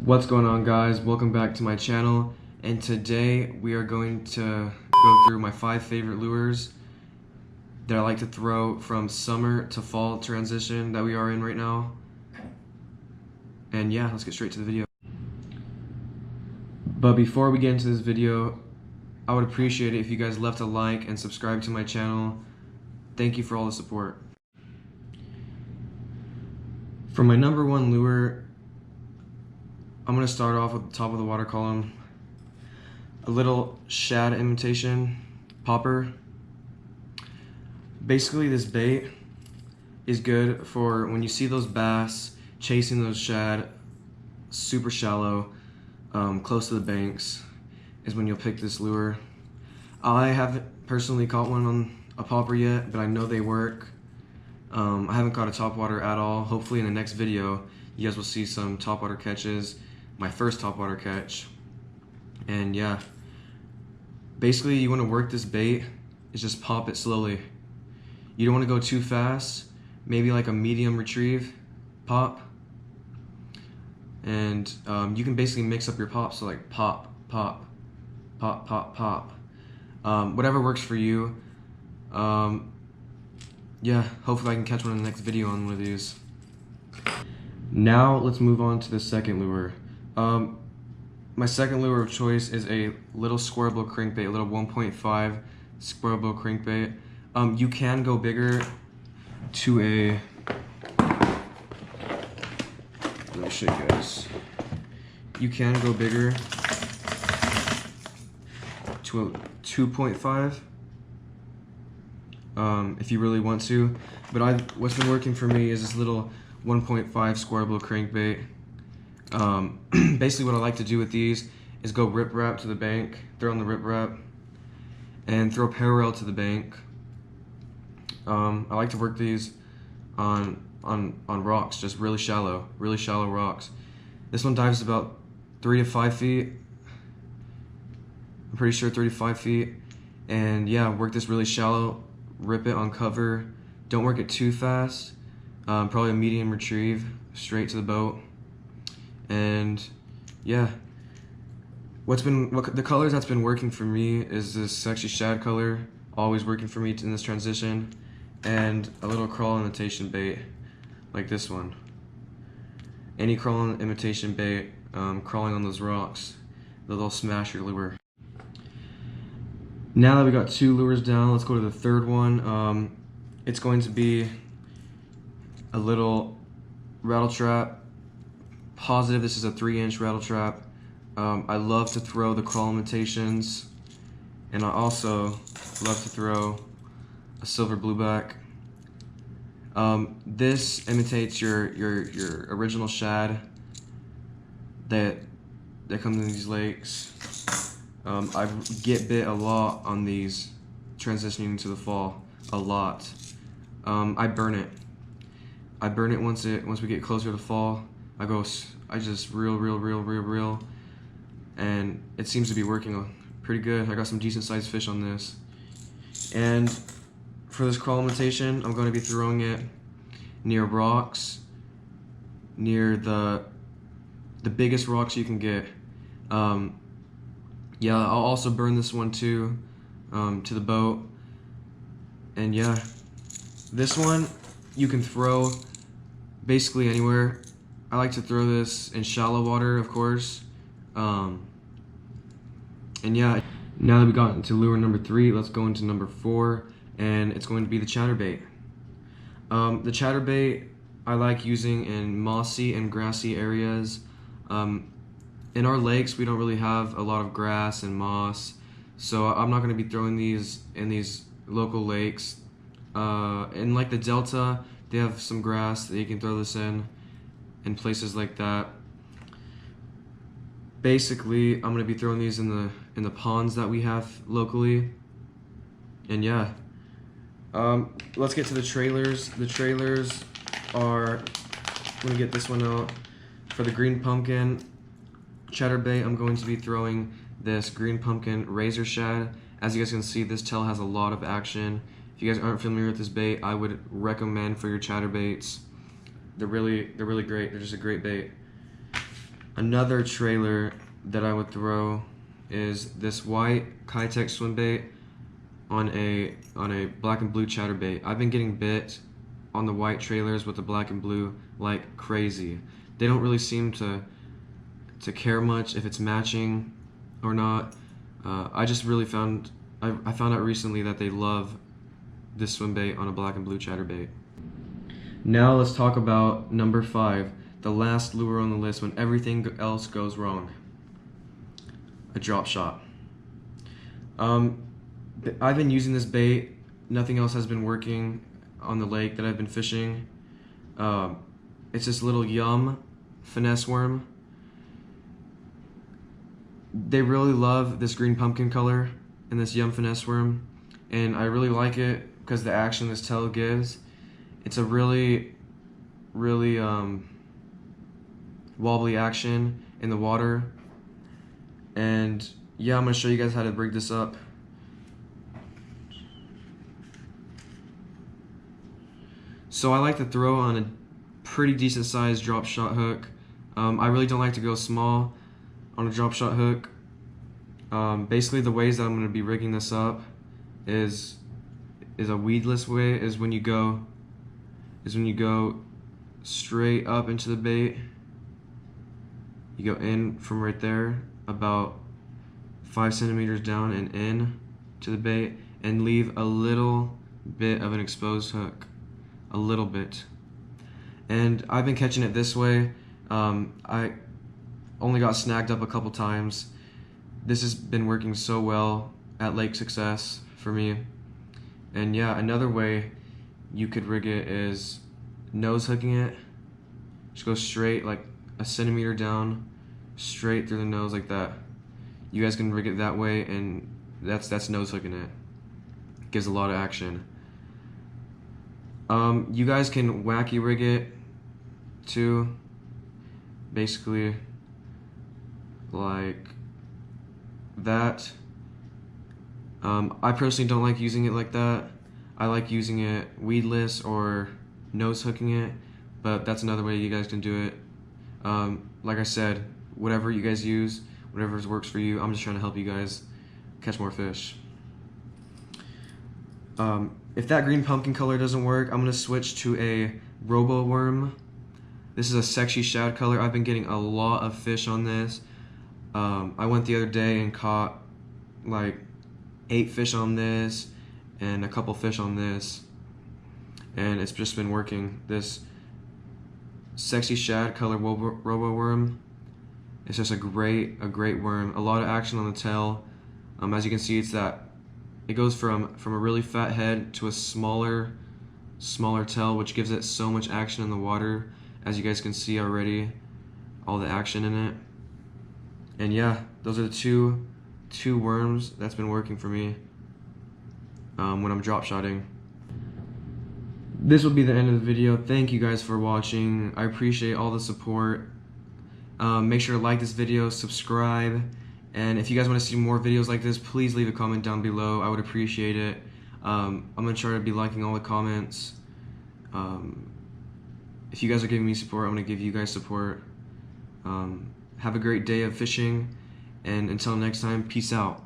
What's going on, guys? Welcome back to my channel, and today we are going to go through my 5 favorite lures that I like to throw from summer to fall transition that we are in right now. And yeah, let's get straight to the video. But before we get into this video, I would appreciate it if you guys left a like and subscribe to my channel. Thank you for all the support. For my number 1 lure, I'm going to start off with the top of the water column. A little shad imitation popper. Basically, this bait is good for when you see those bass chasing those shad super shallow, close to the banks, is when you'll pick this lure. I haven't personally caught one on a popper yet, but I know they work. I haven't caught a topwater at all. Hopefully in the next video you guys will see some topwater catches, my first topwater catch. And yeah, basically you want to work this bait is just pop it slowly. You don't want to go too fast, maybe like a medium retrieve pop. And you can basically mix up your pops, so like pop, pop, pop, pop, pop. Whatever works for you. Yeah, hopefully I can catch one in the next video on one of these. Now let's move on to the second lure. My second lure of choice is a little square bill crankbait, a little 1.5 square bill crankbait. You can go bigger to a, let me show you guys. You can go bigger to a 2.5 if you really want to. But what's been working for me is this little 1.5 square bill crankbait. Basically what I like to do with these is go rip wrap to the bank, throw on the rip wrap, and throw parallel to the bank. I like to work these on rocks, just really shallow rocks. This one dives about 3 to 5 feet. I'm pretty sure 3 to 5 feet. And yeah, work this really shallow, rip it on cover. Don't work it too fast. Probably a medium retrieve straight to the boat. And yeah, the colors that's been working for me is this sexy shad color, always working for me in this transition, and a little crawl imitation bait like this one. Any crawling imitation bait, crawling on those rocks, they'll smash your lure. Now that we got 2 lures down, let's go to the third one. It's going to be a little rattle trap. Positive this is a 3-inch rattle trap. I love to throw the crawl imitations, and I also love to throw a silver blueback. This imitates your original shad that comes in these lakes. I get bit a lot on these transitioning into the fall, a lot. I burn it. Once we get closer to fall. I just reel, and it seems to be working pretty good. I got some decent sized fish on this. And for this crawl imitation, I'm going to be throwing it near rocks, near the biggest rocks you can get. Yeah, I'll also burn this one too, to the boat. And yeah, this one you can throw basically anywhere. I like to throw this in shallow water, of course. And yeah, now that we got into lure number 3, let's go into number 4, and it's going to be the chatterbait. The chatterbait I like using in mossy and grassy areas. In our lakes, we don't really have a lot of grass and moss, so I'm not going to be throwing these in these local lakes. In like the delta, they have some grass that you can throw this in places like that. Basically, I'm going to be throwing these in the ponds that we have locally. And yeah, let's get to the trailers. The trailers are, I'm going to get this one out. For the green pumpkin chatterbait, I'm going to be throwing this green pumpkin razor shad. As you guys can see, this tail has a lot of action. If you guys aren't familiar with this bait, I would recommend for your chatterbaits. They're really great. They're just a great bait. Another trailer that I would throw is this white Kitech swim bait on a black and blue chatterbait. I've been getting bit on the white trailers with the black and blue like crazy. They don't really seem to care much if it's matching or not. I just really found out recently that they love this swim bait on a black and blue chatterbait. Now let's talk about number 5, the last lure on the list when everything else goes wrong. A drop shot. I've been using this bait. Nothing else has been working on the lake that I've been fishing. It's this little Yum finesse worm. They really love this green pumpkin color and this Yum finesse worm, and I really like it because the action this tail gives. It's a really wobbly action in the water. And yeah, I'm gonna show you guys how to rig this up. So I like to throw on a pretty decent sized drop shot hook. I really don't like to go small on a drop shot hook. Basically the ways that I'm gonna be rigging this up is a weedless way, is when you go straight up into the bait. You go in from right there about 5 centimeters down and in to the bait, and leave a little bit of an exposed hook, a little bit. And I've been catching it this way. I only got snagged up a couple times. This has been working so well at Lake Success for me. And yeah, another way you could rig it is nose hooking it. Just go straight, like a centimeter down, straight through the nose like that. You guys can rig it that way, and that's nose hooking it. Gives a lot of action. You guys can wacky rig it too. Basically like that. I personally don't like using it like that. I like using it weedless or nose hooking it, but that's another way you guys can do it. Like I said, whatever you guys use, whatever works for you, I'm just trying to help you guys catch more fish. If that green pumpkin color doesn't work, I'm gonna switch to a Robo Worm. This is a sexy shad color. I've been getting a lot of fish on this. I went the other day and caught like 8 fish on this and a couple fish on this, and it's just been working. This sexy shad color Robo Worm, it's just a great worm. A lot of action on the tail. As you can see, it goes from a really fat head to a smaller tail, which gives it so much action in the water. As you guys can see already, all the action in it. And yeah, those are the two worms that's been working for me when I'm drop shotting. This will be the end of the video. Thank you guys for watching. I appreciate all the support. Make sure to like this video, subscribe, and if you guys want to see more videos like this, please leave a comment down below. I would appreciate it. I'm gonna try to be liking all the comments. If you guys are giving me support, I'm gonna give you guys support. Have a great day of fishing, and until next time, peace out.